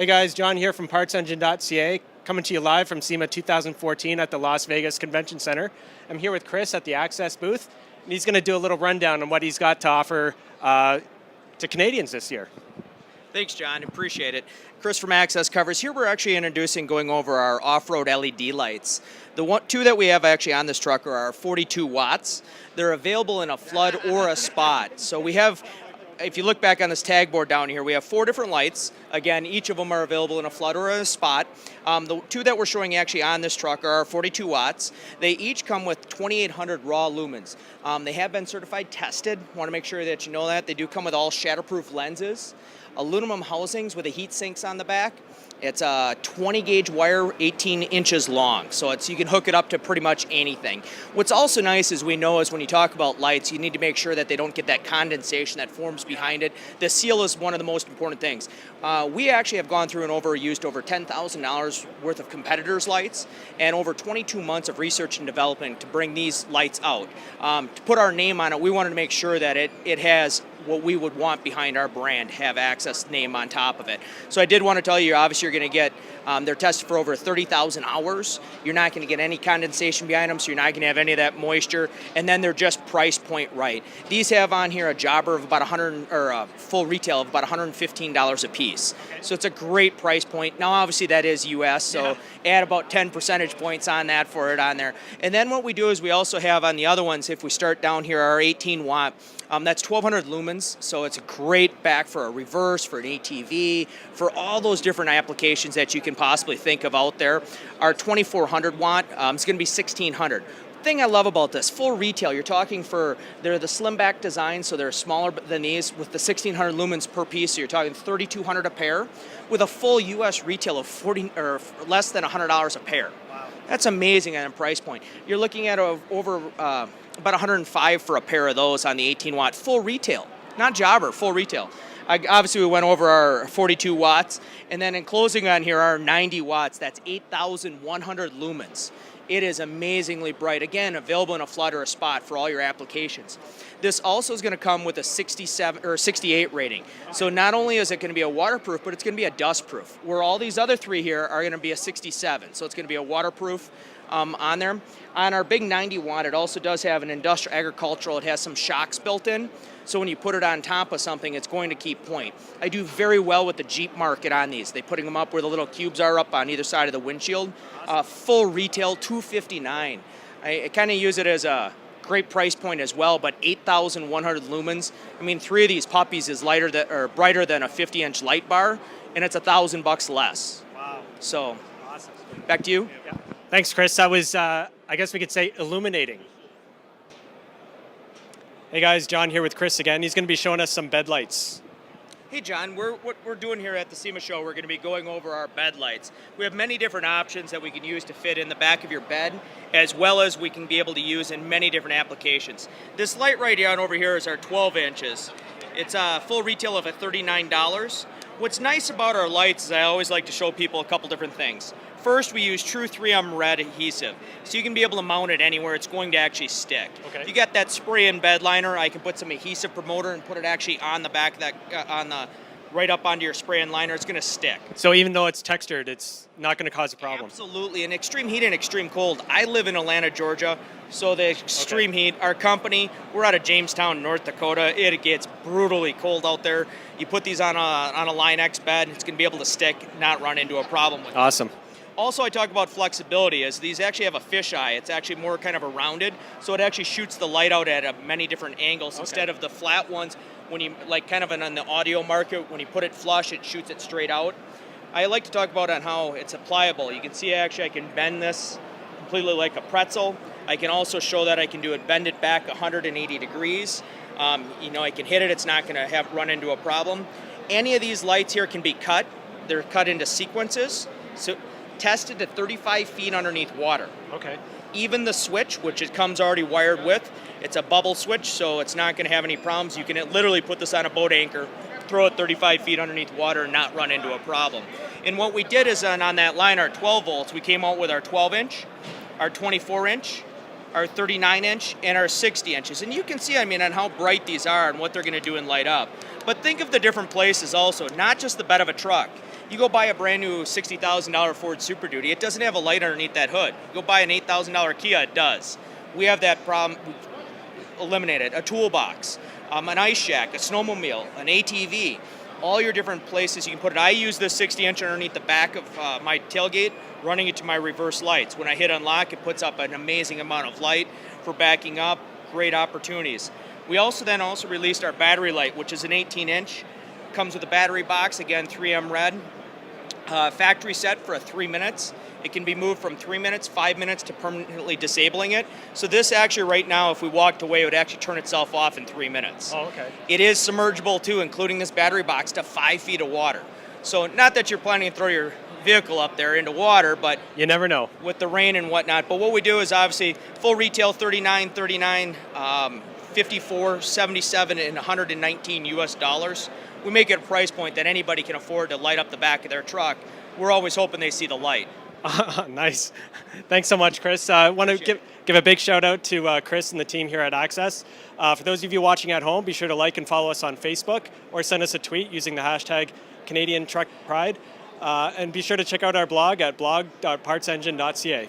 Hey guys, John here from PartsEngine.ca, coming to you live from SEMA 2014 at the Las Vegas Convention Center. I'm here with Chris at the Access booth, and he's going to do a little rundown on what he's got to offer to Canadians this year. Thanks, John. Appreciate it. Chris from Access covers. Here we're actually going over our off-road LED lights. The two that we have actually on this truck are 42 watts. They're available in a flood or a spot. So we have, if you look back on this tag board down here, we have 4 different lights. Again, each of them are available in a flood or a spot. The two that we're showing actually on this truck are 42 watts. They each come with 2,800 raw lumens. They have been certified tested. Want to make sure that you know that. They do come with all shatterproof lenses, aluminum housings with the heat sinks on the back. It's a 20 gauge wire, 18 inches long, so you can hook it up to pretty much anything. What's also nice is when you talk about lights, you need to make sure that they don't get that condensation that forms behind it. The seal is one of the most important things. We actually have gone through and used over $10,000 worth of competitors' lights and over 22 months of research and development to bring these lights out. To put our name on it, we wanted to make sure that it has what we would want behind our brand, have Access name on top of it. So I did want to tell you, obviously you're going to get, they're tested for over 30,000 hours. You're not going to get any condensation behind them, so you're not going to have any of that moisture, and then they're just price point right. These have on here a jobber of about a full retail of about $115 a piece. So it's a great price point. Now obviously that is US, so add about 10 percentage points on that for it on there. And then what we do is we also have on the other ones, if we start down here, our 18 watt, that's 1,200 lumens, so it's a great back for a reverse, for an ATV, for all those different applications that you can possibly think of out there. Our 2,400 watt is going to be 1,600. Thing I love about this, full retail, you're talking they're the slim back design, so they're smaller than these with the 1,600 lumens per piece, so you're talking 3,200 a pair with a full US retail of less than $100 a pair. Wow. That's amazing on a price point. You're looking at over about $105 for a pair of those on the 18 watt full retail, not jobber, full retail. Obviously we went over our 42 watts, and then in closing on here our 90 watts, that's 8,100 lumens. It is amazingly bright. Again, available in a flood or a spot for all your applications. This also is going to come with a 67 or 68 rating. So not only is it going to be a waterproof, but it's going to be a dust proof. Where all these other three here are going to be a 67. So it's going to be a waterproof on there. On our big 90 watt, it also does have an industrial agricultural. It has some shocks built in. So when you put it on top of something, it's going to keep point. I do very well with the Jeep market on these. They're putting them up where the little cubes are up on either side of the windshield. Full retail, $259. I kind of use it as a great price point as well, but 8,100 lumens. I mean, 3 of these puppies is brighter than a 50-inch light bar, and it's $1,000 less. Wow. So, awesome. Back to you. Yeah. Thanks, Chris. That was, I guess we could say, illuminating. Hey guys, John here with Chris again. He's going to be showing us some bed lights. Hey John, what we're doing here at the SEMA Show, we're going to be going over our bed lights. We have many different options that we can use to fit in the back of your bed, as well as we can be able to use in many different applications. This light right on over here is our 12 inches. It's a full retail of $39. What's nice about our lights is I always like to show people a couple different things. First, we use true 3M red adhesive, so you can be able to mount it anywhere. It's going to actually stick. Okay. If you got that spray-in bed liner, I can put some adhesive promoter and put it actually on the back of that, right up onto your spray-in liner. It's going to stick. So even though it's textured, it's not going to cause a problem? Absolutely. In extreme heat and extreme cold, I live in Atlanta, Georgia, so the extreme heat, our company, we're out of Jamestown, North Dakota. It gets brutally cold out there. You put these on a Line X bed, it's going to be able to stick, not run into a problem with it. Awesome. Also, I talk about flexibility, as these actually have a fisheye. It's actually more kind of a rounded, so it actually shoots the light out at many different angles instead of the flat ones. When you, like kind of in the audio market, when you put it flush, it shoots it straight out. I like to talk about on how it's pliable. You can see actually I can bend this completely like a pretzel. I can also show that I can bend it back 180 degrees. I can hit it, it's not going to run into a problem. Any of these lights here can be cut. They're cut into sequences. So tested to 35 feet underneath water. Okay. Even the switch, which it comes already wired with, it's a bubble switch, so it's not going to have any problems. You can literally put this on a boat anchor, throw it 35 feet underneath water, and not run into a problem. And what we did is on that line, our 12 volts, we came out with our 12-inch, our 24-inch, our 39-inch, and our 60 inches. And you can see, on how bright these are and what they're going to do and light up. But think of the different places also, not just the bed of a truck. You go buy a brand new $60,000 Ford Super Duty, it doesn't have a light underneath that hood. You go buy an $8,000 Kia, it does. We have that problem eliminated. A toolbox, an ice shack, a snowmobile, an ATV, all your different places you can put it. I use this 60-inch underneath the back of my tailgate, running it to my reverse lights. When I hit unlock, it puts up an amazing amount of light for backing up, great opportunities. We also released our battery light, which is an 18-inch, comes with a battery box, again 3M red, factory set for 3 minutes. It can be moved from 3 minutes, 5 minutes to permanently disabling it. So this actually right now, if we walked away, it would actually turn itself off in 3 minutes. Oh, okay. It is submergible too, including this battery box, to 5 feet of water. So not that you're planning to throw your vehicle up there into water, but You never know. with the rain and whatnot. But what we do is obviously full retail $39.39, 54, 77, and 119 US dollars. We make it a price point that anybody can afford to light up the back of their truck. We're always hoping they see the light. Nice. Thanks so much, Chris. I want to give a big shout out to Chris and the team here at Access. For those of you watching at home, be sure to like and follow us on Facebook or send us a tweet using the hashtag Canadian Truck Pride. And be sure to check out our blog at blog.partsengine.ca.